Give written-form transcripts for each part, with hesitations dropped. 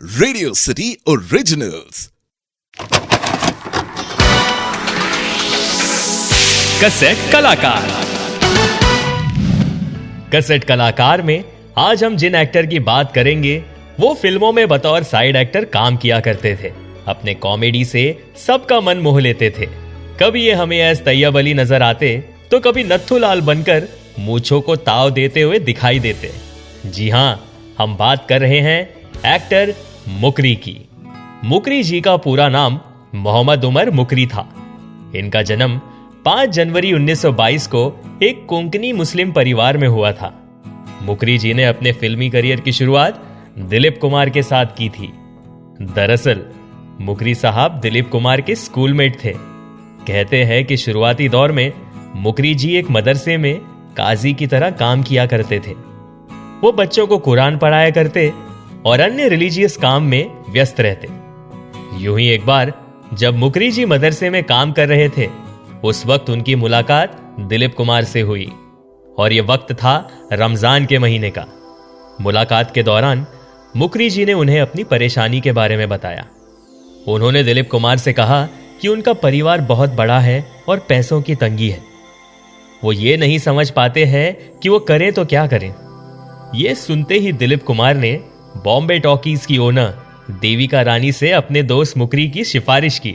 Radio city originals. Cassette कलाकार। Cassette कलाकार में आज हम जिन एक्टर की बात करेंगे वो फिल्मों में बतौर साइड एक्टर काम किया करते थे। अपने कॉमेडी से सबका मन मोह लेते थे। कभी ये हमें एस तैयब अली नजर आते तो कभी नत्थूलाल बनकर मूंछों को ताव देते हुए दिखाई देते। जी हां, हम बात कर रहे हैं एक्टर मुकरी की। मुकरी जी का पूरा नाम मोहम्मद उमर मुकरी था। इनका जन्म 5 जनवरी 1922 को एक कोंकणी मुस्लिम परिवार में हुआ था। मुकरी जी ने अपने फिल्मी करियर की शुरुआत दिलीप कुमार के साथ की थी। दरअसल मुकरी साहब दिलीप कुमार के स्कूलमेट थे। कहते हैं कि शुरुआती दौर में मुकरी जी एक मदरसे में काजी की तरह काम किया करते थे। वो बच्चों को कुरान पढ़ाया करते और अन्य रिलीजियस काम में व्यस्त रहते। यूं ही एक बार जब मुकरी जी मदरसे में काम कर रहे थे, उस वक्त उनकी मुलाकात दिलीप कुमार से हुई और यह वक्त था रमजान के महीने का। मुलाकात के दौरान मुकरी जी ने उन्हें अपनी परेशानी के बारे में बताया। उन्होंने दिलीप कुमार से कहा कि उनका परिवार बहुत बड़ा है और पैसों की तंगी है। वो ये नहीं समझ पाते हैं कि वो करें तो क्या करें। ये सुनते ही दिलीप कुमार ने बॉम्बे टॉकीज की ओनर देविका रानी से अपने दोस्त मुकरी की सिफारिश की।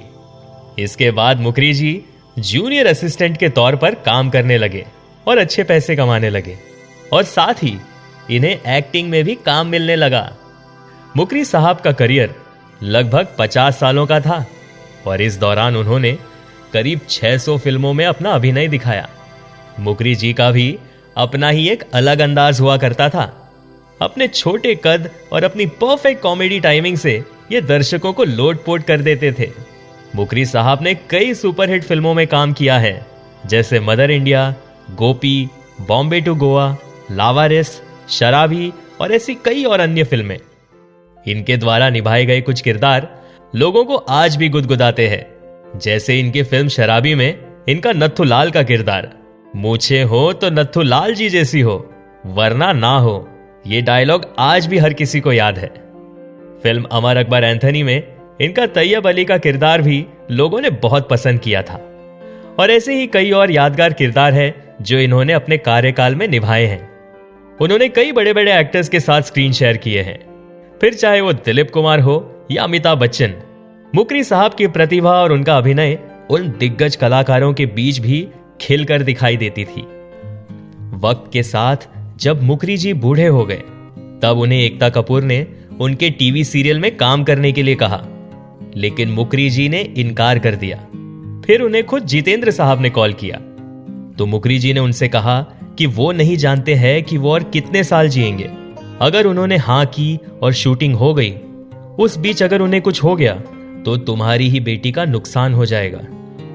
इसके बाद मुकरी जी जूनियर असिस्टेंट के तौर पर काम करने लगे और अच्छे पैसे कमाने लगे और साथ ही इन्हें एक्टिंग में भी काम मिलने लगा। मुकरी साहब का करियर लगभग 50 सालों का था और इस दौरान उन्होंने करीब 600 फिल्मों में अपना अभिनय दिखाया। मुकरी जी का भी अपना ही एक अलग अंदाज हुआ करता था। अपने छोटे कद और अपनी परफेक्ट कॉमेडी टाइमिंग से ये दर्शकों को लोटपोट कर देते थे। मुकरी साहब ने कई सुपरहिट फिल्मों में काम किया है, जैसे Mother India, Gopi, Bombay to Goa, Laawaris, Sharaabi और ऐसी कई और अन्य फिल्में। इनके द्वारा निभाए गए कुछ किरदार लोगों को आज भी गुदगुदाते हैं, जैसे इनकी फिल्म शराबी में इनका नत्थूलाल का किरदार, मूछे हो तो नत्थूलाल जी जैसी हो वरना ना हो। ये डायलॉग आज भी हर किसी को याद है। फिल्म अमर अकबर एंथनी में इनका तैयब अली का किरदार भी लोगों ने बहुत पसंद किया था। और ऐसे ही कई और यादगार किरदार हैं जो इन्होंने अपने कार्यकाल में निभाए हैं। उन्होंने कई बड़े बड़े एक्टर्स के साथ स्क्रीन शेयर किए हैं, फिर चाहे वो दिलीप कुमार हो या अमिताभ बच्चन। मुकरी साहब की प्रतिभा और उनका अभिनय उन दिग्गज कलाकारों के बीच भी खिलकर दिखाई देती थी। वक्त के साथ जब मुकरी जी बूढ़े हो गए, तब उन्हें एकता कपूर ने उनके टीवी सीरियल में काम करने के लिए कहा, लेकिन मुकरी जी ने इनकार कर दिया। फिर उन्हें खुद जितेंद्र साहब ने कॉल किया तो मुकरी जी ने उनसे कहा कि वो नहीं जानते हैं कि वो और कितने साल जिएंगे। अगर उन्होंने हां की और शूटिंग हो गई, उस बीच अगर उन्हें कुछ हो गया तो तुम्हारी ही बेटी का नुकसान हो जाएगा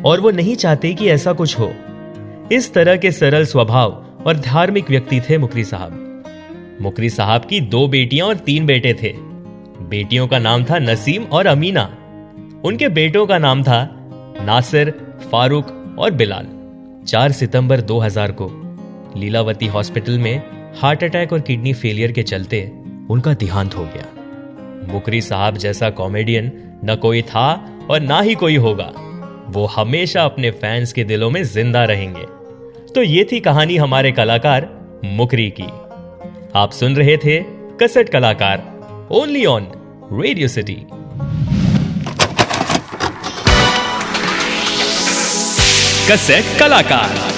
और वो नहीं चाहते कि ऐसा कुछ हो। इस तरह के सरल स्वभाव और धार्मिक व्यक्ति थे मुकरी साहब। मुकरी साहब की 2 बेटियां और 3 बेटे थे। बेटियों का नाम था नसीम और अमीना। उनके बेटों का नाम था नासिर, फारूक और बिलाल। 4 सितंबर 2000 को लीलावती हॉस्पिटल में हार्ट अटैक और किडनी फेलियर के चलते उनका देहांत हो गया। मुकरी साहब जैसा कॉमेडियन न कोई था और ना ही कोई होगा। वो हमेशा अपने फैंस के दिलों में जिंदा रहेंगे। तो ये थी कहानी हमारे कलाकार मुकरी की। आप सुन रहे थे कैसेट कलाकार, only on radio city. Cassette कलाकार।